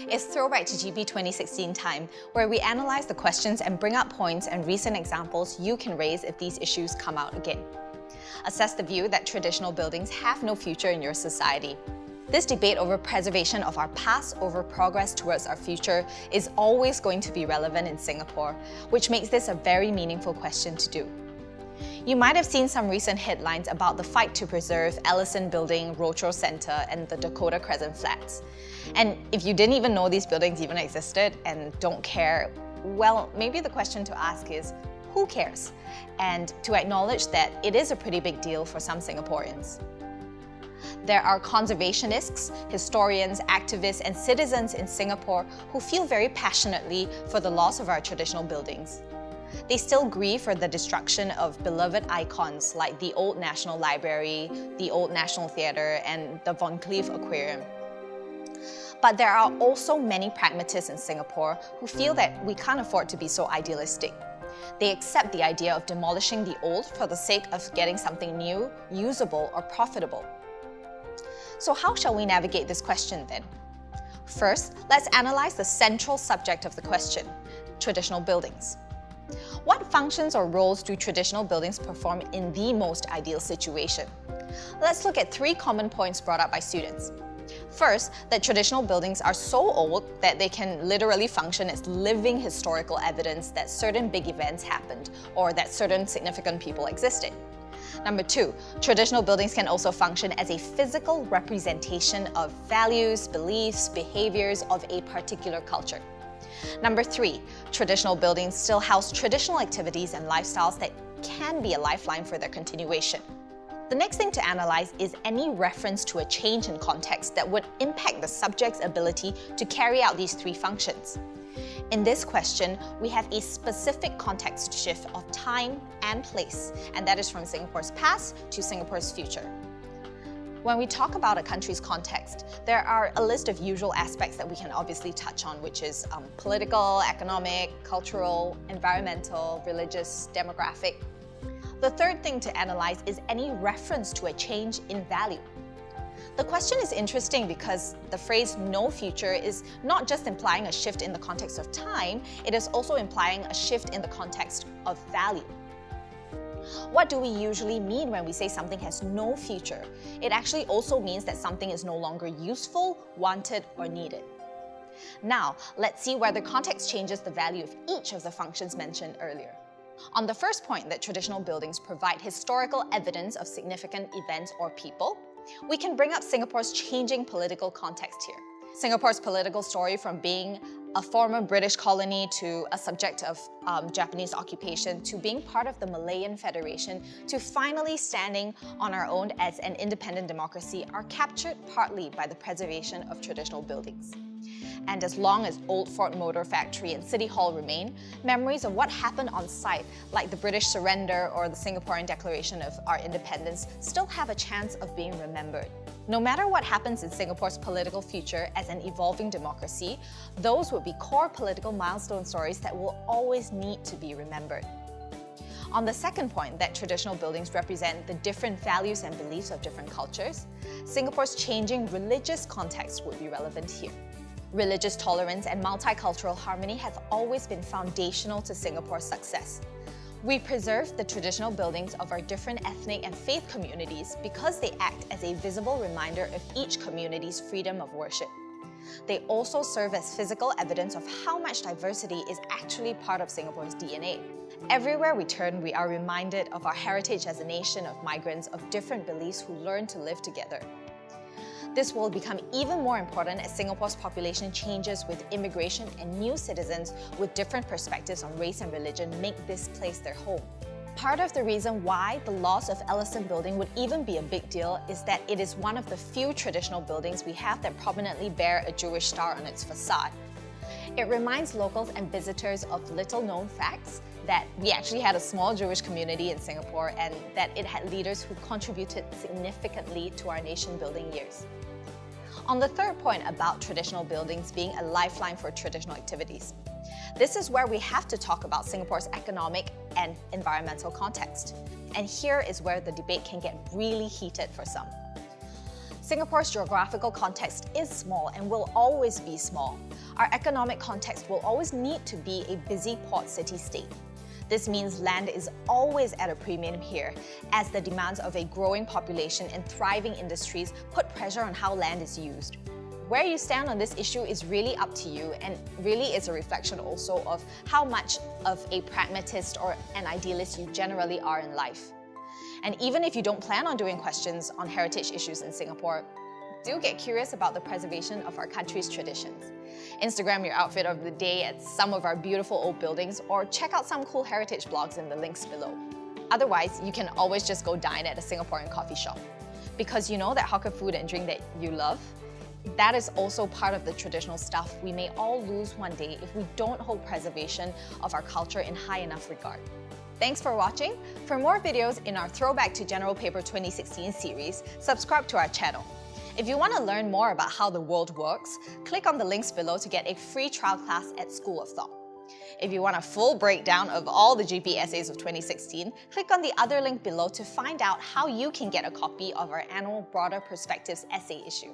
It's Throwback to GB 2016 time, where we analyze the questions and bring up points and recent examples you can raise if these issues come out again. Assess the view that traditional buildings have no future in your society. This debate over preservation of our past over progress towards our future is always going to be relevant in Singapore, which makes this a very meaningful question to do. You might have seen some recent headlines about the fight to preserve Ellison Building, Rochor Centre and the Dakota Crescent Flats. And if you didn't even know these buildings even existed and don't care, well, maybe the question to ask is, who cares? And to acknowledge that it is a pretty big deal for some Singaporeans. There are conservationists, historians, activists and citizens in Singapore who feel very passionately for the loss of our traditional buildings. They still grieve for the destruction of beloved icons like the Old National Library, the Old National Theatre and the Von Cleef Aquarium. But there are also many pragmatists in Singapore who feel that we can't afford to be so idealistic. They accept the idea of demolishing the old for the sake of getting something new, usable or profitable. So how shall we navigate this question then? First, let's analyze the central subject of the question, traditional buildings. What functions or roles do traditional buildings perform in the most ideal situation? Let's look at 3 common points brought up by students. First, that traditional buildings are so old that they can literally function as living historical evidence that certain big events happened or that certain significant people existed. Number 2, traditional buildings can also function as a physical representation of values, beliefs, behaviors of a particular culture. Number 3, traditional buildings still house traditional activities and lifestyles that can be a lifeline for their continuation. The next thing to analyze is any reference to a change in context that would impact the subject's ability to carry out these 3 functions. In this question, we have a specific context shift of time and place, and that is from Singapore's past to Singapore's future. When we talk about a country's context, there are a list of usual aspects that we can obviously touch on, which is political, economic, cultural, environmental, religious, demographic. The third thing to analyze is any reference to a change in value. The question is interesting because the phrase "no future" is not just implying a shift in the context of time, it is also implying a shift in the context of value. What do we usually mean when we say something has no future? It actually also means that something is no longer useful, wanted, or needed. Now, let's see whether context changes the value of each of the functions mentioned earlier. On the first point that traditional buildings provide historical evidence of significant events or people, we can bring up Singapore's changing political context here. Singapore's political story from being a former British colony to a subject of Japanese occupation to being part of the Malayan Federation to finally standing on our own as an independent democracy are captured partly by the preservation of traditional buildings. And as long as Old Ford Motor Factory and City Hall remain, memories of what happened on site, like the British surrender or the Singaporean Declaration of our Independence, still have a chance of being remembered. No matter what happens in Singapore's political future as an evolving democracy, those would be core political milestone stories that will always need to be remembered. On the second point, that traditional buildings represent the different values and beliefs of different cultures, Singapore's changing religious context would be relevant here. Religious tolerance and multicultural harmony have always been foundational to Singapore's success. We preserve the traditional buildings of our different ethnic and faith communities because they act as a visible reminder of each community's freedom of worship. They also serve as physical evidence of how much diversity is actually part of Singapore's DNA. Everywhere we turn, we are reminded of our heritage as a nation of migrants of different beliefs who learn to live together. This will become even more important as Singapore's population changes with immigration and new citizens with different perspectives on race and religion make this place their home. Part of the reason why the loss of Ellison Building would even be a big deal is that it is one of the few traditional buildings we have that prominently bear a Jewish star on its facade. It reminds locals and visitors of little-known facts, that we actually had a small Jewish community in Singapore and that it had leaders who contributed significantly to our nation-building years. On the third point about traditional buildings being a lifeline for traditional activities, this is where we have to talk about Singapore's economic and environmental context. And here is where the debate can get really heated for some. Singapore's geographical context is small and will always be small. Our economic context will always need to be a busy port city-state. This means land is always at a premium here, as the demands of a growing population and thriving industries put pressure on how land is used. Where you stand on this issue is really up to you, and really is a reflection also of how much of a pragmatist or an idealist you generally are in life. And even if you don't plan on doing questions on heritage issues in Singapore, do get curious about the preservation of our country's traditions. Instagram your outfit of the day at some of our beautiful old buildings, or check out some cool heritage blogs in the links below. Otherwise, you can always just go dine at a Singaporean coffee shop. Because you know that hawker food and drink that you love? That is also part of the traditional stuff we may all lose one day if we don't hold preservation of our culture in high enough regard. Thanks for watching. For more videos in our Throwback to General Paper 2016 series, subscribe to our channel. If you want to learn more about how the world works, click on the links below to get a free trial class at School of Thought. If you want a full breakdown of all the GP essays of 2016, click on the other link below to find out how you can get a copy of our annual Broader Perspectives essay issue.